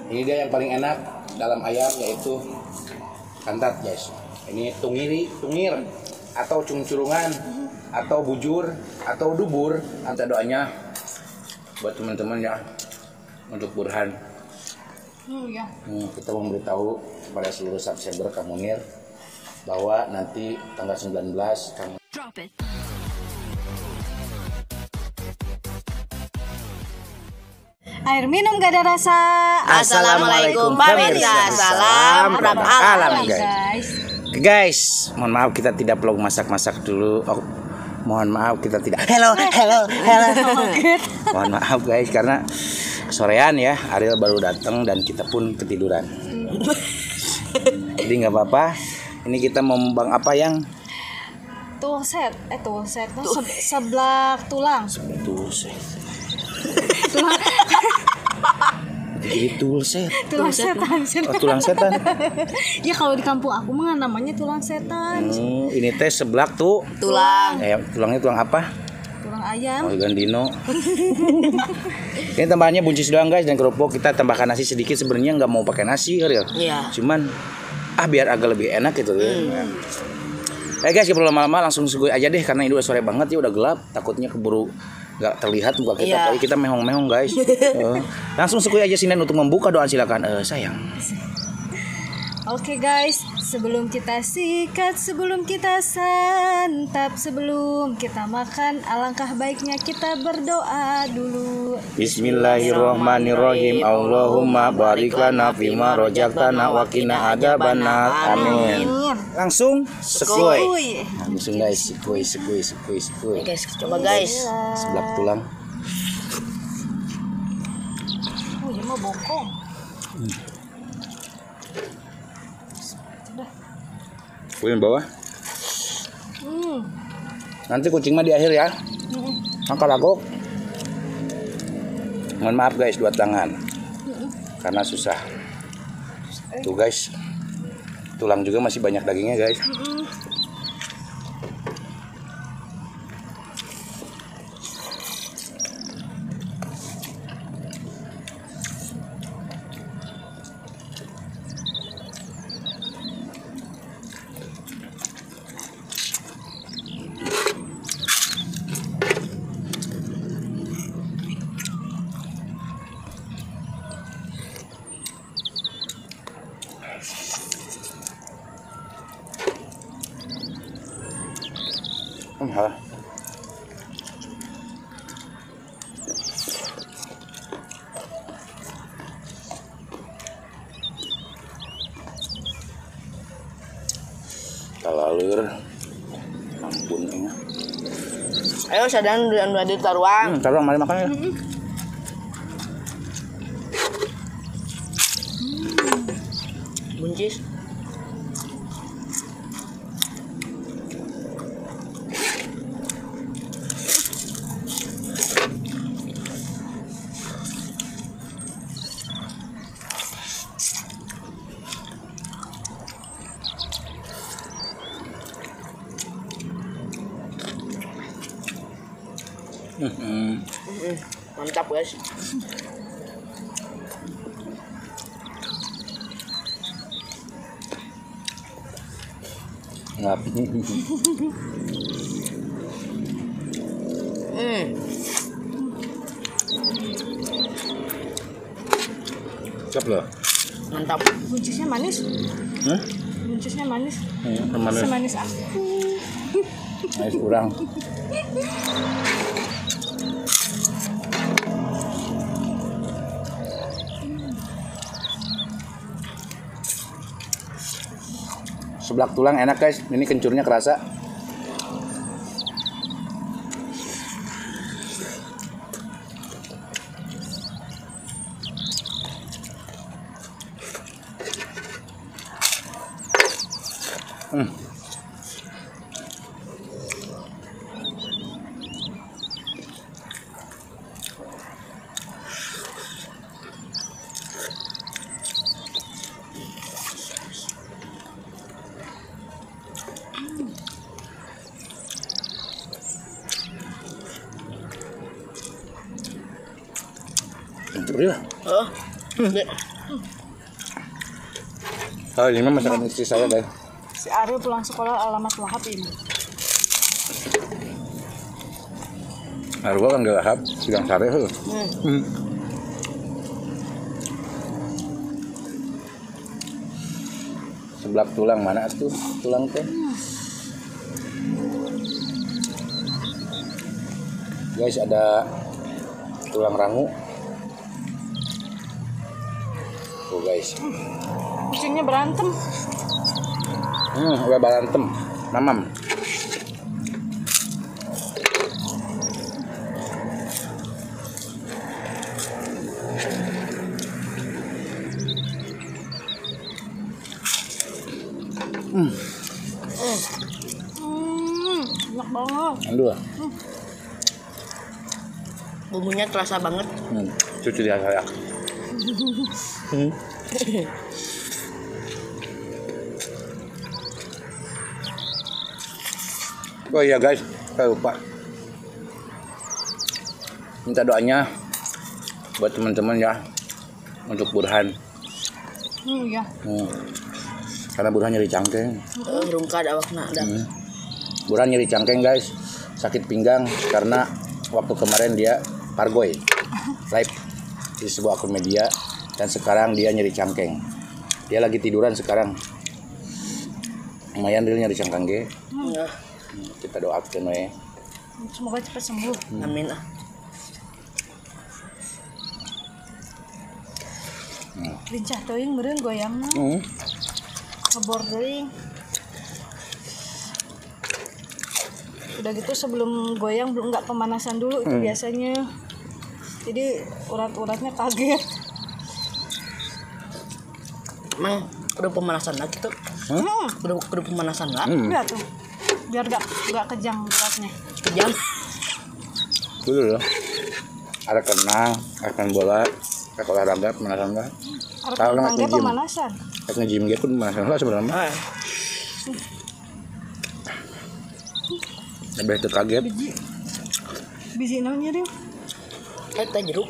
Ini dia yang paling enak dalam ayam, yaitu kantat guys. Ini tungir atau cung-curungan atau bujur atau dubur. Minta doanya buat teman-teman ya untuk Burhan. Kita memberitahu kepada seluruh subscriber Kang Munir bahwa nanti tanggal 19 Kang air minum gak ada rasa. Assalamualaikum pemirsa. Salam perang alam guys. Guys, mohon maaf kita tidak perlu masak-masak dulu. Oh, mohon maaf kita tidak. Hello. Mohon maaf guys karena sorean ya. Ariel baru datang dan kita pun ketiduran. Jadi nggak apa-apa. Ini kita mau membang apa yang Tulset sebelah tulang. Jadi Tulang setan. Oh, tulang setan. Ya kalau di kampung aku mah namanya tulang setan. Ini teh seblak tuh. Tulang. Tulangnya tulang apa? Tulang ayam. Oh, gandino. Ini tambahannya buncis doang guys dan kerupuk. Kita tambahkan nasi sedikit, sebenarnya nggak mau pakai nasi Ariel. Iya. Cuman biar agak lebih enak gitu ya. Guys, kita perlu lama-lama langsung suguh aja deh karena ini udah sore banget ya, udah gelap. Takutnya keburu nggak terlihat muka kita. Pokoknya kita mehong-mehong guys. Langsung suguh aja Sinan untuk membuka doa, silakan sayang. Oke guys, sebelum kita sikat, sebelum kita santap, sebelum kita makan, alangkah baiknya kita berdoa dulu. Bismillahirrahmanirrahim. Allahumma barik lana fima rojaktana wa qina adzabannar. Amin. Langsung sekui. Langsung guys, sekui. Guys, coba guys. Seblak tulang. Oh, ini mah bokong. Kuin bawah. Nanti kucing mah di akhir ya. Angkat lagok. Mohon maaf guys, 2 tangan. Karena susah. Tuh guys. Tulang juga masih banyak dagingnya guys. Halah. Kalalur. Ampun ini. Ayo sadang di taruang. Taruang mari makan ya. Buncis. Mantap guys. Ngap. Cep loh. Mantap. Buncisnya manis. Buncisnya manis. Manis. Semanis aku. Manis kurang. Seblak tulang enak guys. Ini kencurnya kerasa. Iya. Oh, ini mah masakan istri saya, guys. Si Ariel pulang sekolah alamat Wahab ini. Arwa kan gak lahap, sidang sare heuh. Sebelah tulang mana tuh? Tulang teh. Guys, ada tulang rangu. Tuh guys. Kucingnya berantem. Udah berantem. Mamam. Enak banget. Aduh. Bumbunya terasa banget. Cucu dia saya. Oh iya guys, saya lupa. Minta doanya buat teman-teman ya untuk Burhan. Iya. Karena Burhan nyeri cangkeng. Rungkad awakna ada. Burhan nyeri cangkeng guys, sakit pinggang karena waktu kemarin dia pargoy live di sebuah akun media dan sekarang dia nyeri cangkeng. Dia lagi tiduran sekarang. Lumayan dia nyeri cangkeng ge. Kita doakan we. Semoga cepat sembuh. Amin ah. Lincah teuing meureun goyangna. Ngebor teuing. Udah gitu sebelum goyang belum nggak pemanasan dulu itu biasanya. Jadi urat-uratnya kaget. Emang udah pemanasan lah gitu. Udah pemanasan lah. Lihat tuh. Biar nggak kejang uratnya. Kejam. Dulu loh. Ada kenang, akan bola, ada olahraga, pemanasan lah. Tahu nggak Harus nge-gym? pemanasan. Kayak nge-gym dia pun pemanasan lah sebenarnya. Lebih itu kaget. Biji namanya deh. Teh jeruk.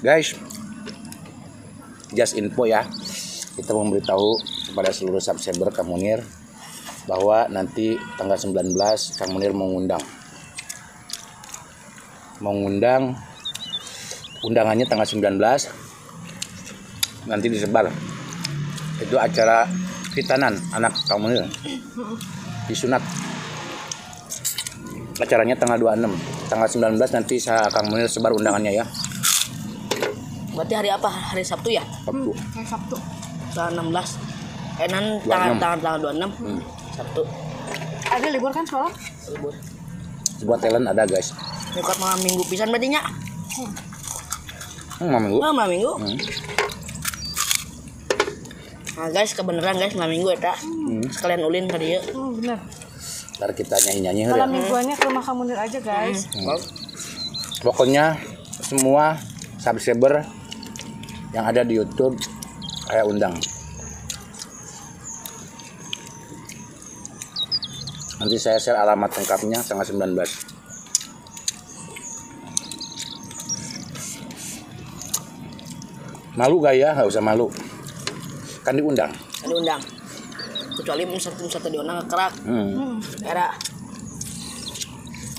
Guys, just info ya, kita memberitahu kepada seluruh subscriber Kang Munir bahwa nanti tanggal 19 Kang Munir mengundang undangannya tanggal 19 nanti disebar. Itu acara khitanan anak Kang Munir, disunat. Acaranya tanggal 26, tanggal 19 nanti Kang Munir sebar undangannya ya. Berarti hari apa? Hari Sabtu ya? Sabtu. Kayak Sabtu. Tanggal 16. Tanggal 26. Sabtu. Ada libur kan sekolah? Libur. Sebuah talent ada guys. Nyokap malam minggu pisan berarti nya. Malam minggu. Malam minggu. Nah guys, kebenaran guys, malam minggu eta. Sekalian ulin ka dieu. Bener. Ntar kita nyanyi-nyanyi ya. Malam mingguannya ke rumah Kang Munir aja guys. Pokoknya semua subscriber yang ada di YouTube saya undang. Nanti saya share alamat lengkapnya tanggal 19. Malu gak ya? Gak usah malu. Kan diundang. Diundang. Kecuali satu diundang kerak. Era.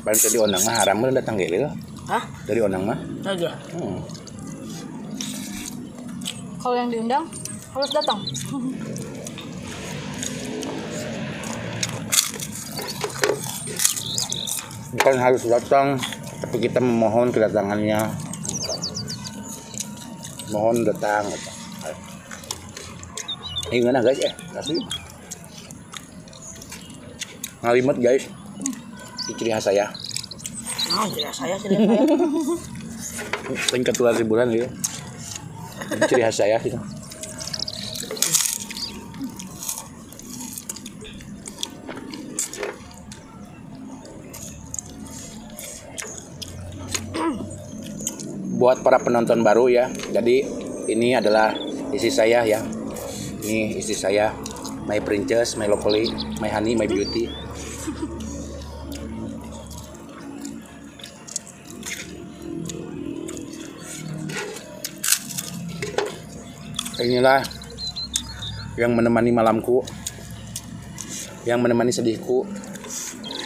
Paling tadi diundang mah haram udah datang gitu. Hah? Dari undang mah. Aja. Kalau yang diundang harus datang. Bukan harus datang, tapi kita memohon kedatangannya. Mohon datang. Ini gimana guys ya? Kasih. Ngalimet guys. Ini ciri khas saya. Ciri saya. Tingkat tular ribuan gitu. Ini ciri khas saya gitu. Buat para penonton baru ya, jadi ini adalah istri saya ya. Ini istri saya my princess, my lovely, my honey, my beauty. Inilah yang menemani malamku, yang menemani sedihku,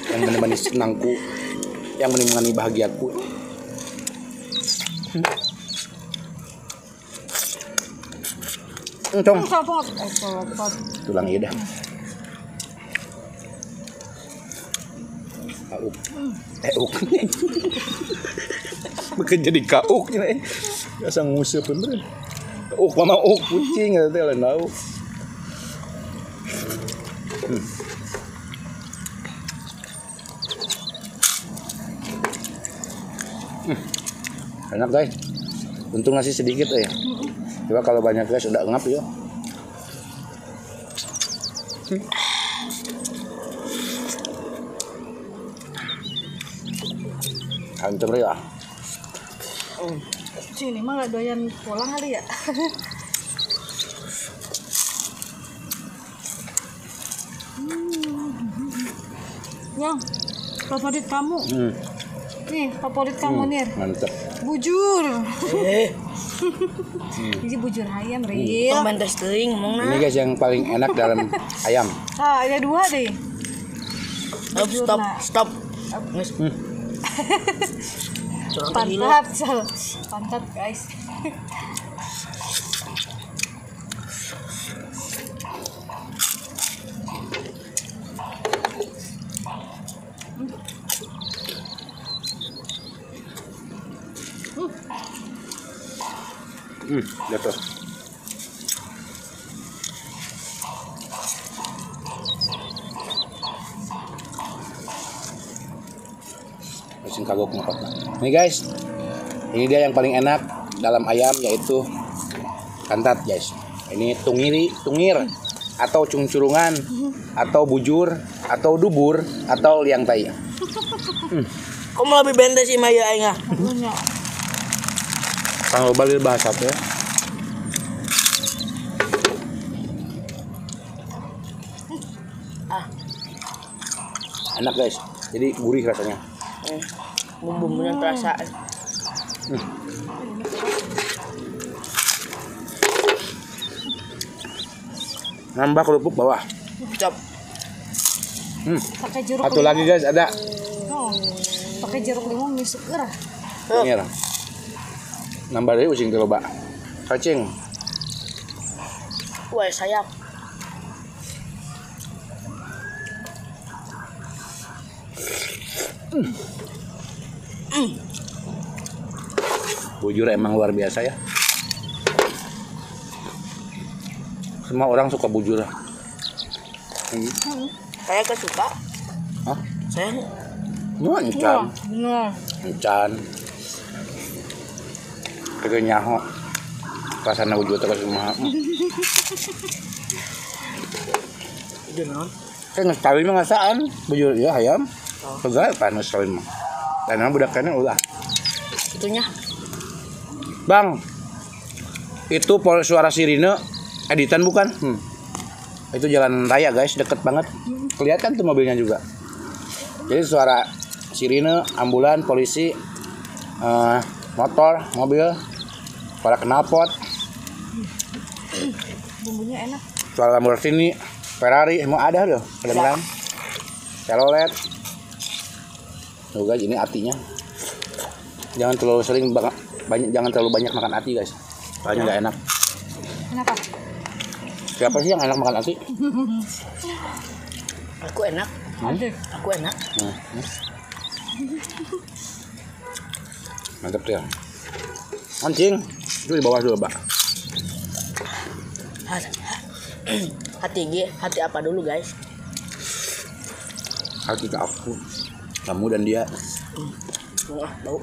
yang menemani senangku, yang menemani bahagiaku. Cong. Tulang ida. Kauk. Uk. Bukan jadi kauk ini. Biasa ngusir bener. Mama kucing gitu lain tahu. Enak guys. Untung nasi sedikit ya. Coba kalau banyak guys udah ngap ya. Hancur ya. Sini mah gak doyan pulang kali ya. Yang favorit kamu. Nih favorit kamu Nir. Mantap. Bujur. Ini bujur ayam real. Pemain testing ngomong Ini guys yang paling enak dalam ayam. Ah ada dua deh. Bujur, Stop, nah. stop. Guys. Pantat guys. Jatuh. Mesin kagok ngapa. Nih guys, ini dia yang paling enak dalam ayam yaitu pantat guys. Ini tungir atau cungcurungan atau bujur atau dubur atau liang tai. Kamu lebih benda sih Maya aing ah. Kang loba lieu bahasa teh. Enak guys. Jadi gurih rasanya. Bumbunya terasa. Nambah kerupuk bawah. Cop. Pakai jeruk. Satu lagi guys ada. Oh, pakai jeruk limau misuk gerah. Ini lah. Nambah dari using loba. Cacing. Wah sayap. Bujur emang luar biasa ya. Semua orang suka bujur. Saya kesuka. Hah? Saya Encan. Benar. Encan. Kege nyaho. Rasana bujur terus kumaha. itu non. Kayak ngekawin mah ngasaan bujur ya ayam. Pegai panas kawin mah. Karena budak kene ulah. Itunya. Bang. Itu suara sirine editan bukan? Itu jalan raya guys, deket banget. Kelihatan tuh mobilnya juga. Jadi suara sirine, ambulan, polisi, motor, mobil, suara knalpot, Bumbunya enak. suara Lamborghini, Ferrari, emang ada loh, kedengeran. Chevrolet. Tuh guys, ini atinya. Jangan terlalu sering jangan terlalu banyak makan ati guys. Soalnya nggak enak. Kenapa? Siapa sih yang enak makan ati? Aku enak. Aku enak. Mantap tuh ya. Mancing. Itu di bawah dulu, Mbak. Hati apa dulu guys? Hati ke aku. Kamu dan dia. Wah, bau.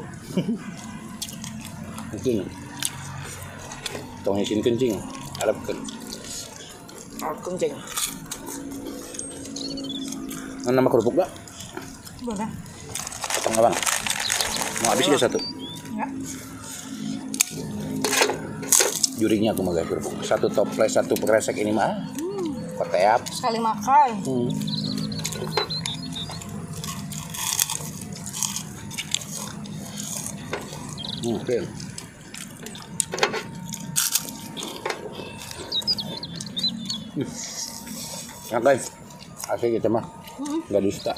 Kencing. Tong isin kencing. Harapkan. Aku kencing. Nama kerupuk gak? Boleh. Potong abang. Mau habis ya satu. Enggak. Jurinya aku mau guys kerupuk. Satu toples, satu kresek ini mah. Peteap. Sekali makan. Mungkin. Ya guys, asli gitu mah. Nggak dusta.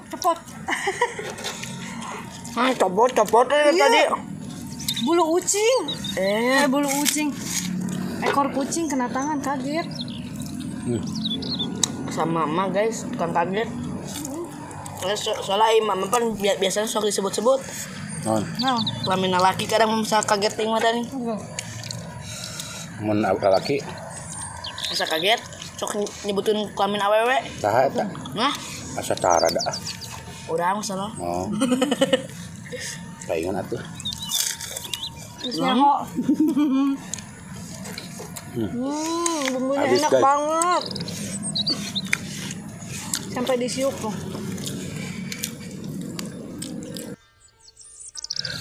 Cepot. Copot tadi. Bulu ucing. Bulu ucing. Ekor kucing kena tangan, kaget. Sama mama guys, bukan kaget. Soalnya mama kan biasanya sok disebut-sebut. Nah, Kelamin laki kadang bisa kaget ting mata nih. Mun laki Bisa kaget, sok nyebutin kelamin awewe. saha eta? Nah, Asa cara dah. udah masalah. Oh. Palingan atuh. terus nyaho. Bumbunya Habis, enak guys. banget. Sampai disiup tuh.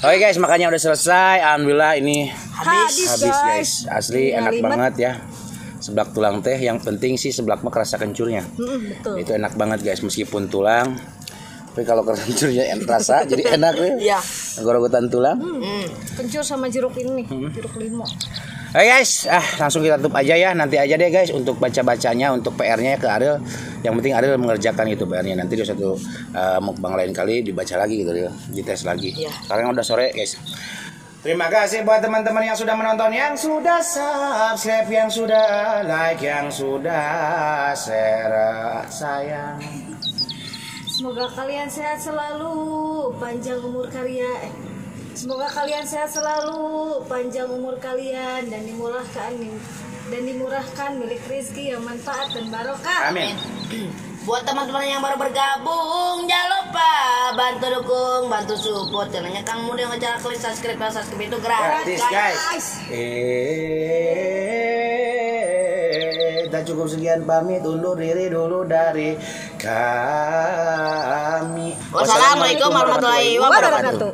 Oke guys, makanya udah selesai. Alhamdulillah ini Habis, guys. Asli Tinggal enak limet. banget ya. Seblak tulang teh, yang penting sih seblak mah kerasa kencurnya. Betul. Itu enak banget guys, meskipun tulang. Tapi kalau kencurnya rasa jadi enak ya. Iya. Gorogotan tulang. Kencur sama jeruk ini nih, jeruk limau. Oke guys, langsung kita tutup aja ya. Nanti aja deh guys untuk baca-bacanya, untuk PR-nya ke Ariel. Yang penting Ariel mengerjakan gitu PR-nya. Nanti di satu mukbang lain kali dibaca lagi gitu ya, dites lagi. Iya. Sekarang udah sore guys. Terima kasih buat teman-teman yang sudah menonton, yang sudah subscribe, yang sudah like, yang sudah share. Sayang. Semoga kalian sehat selalu, panjang umur kalian. Semoga kalian sehat selalu, panjang umur kalian dan dimurahkan milik rezeki yang manfaat dan barokah. Amin. Buat teman-teman yang baru bergabung, jangan lupa bantu dukung, bantu support channelnya Kang Muda, yang ngejar klik subscribe. Subscribe itu gratis Gratis guys. Tak cukup sekian, pamit undur diri dulu dari kami. Wassalamualaikum warahmatullahi wabarakatuh.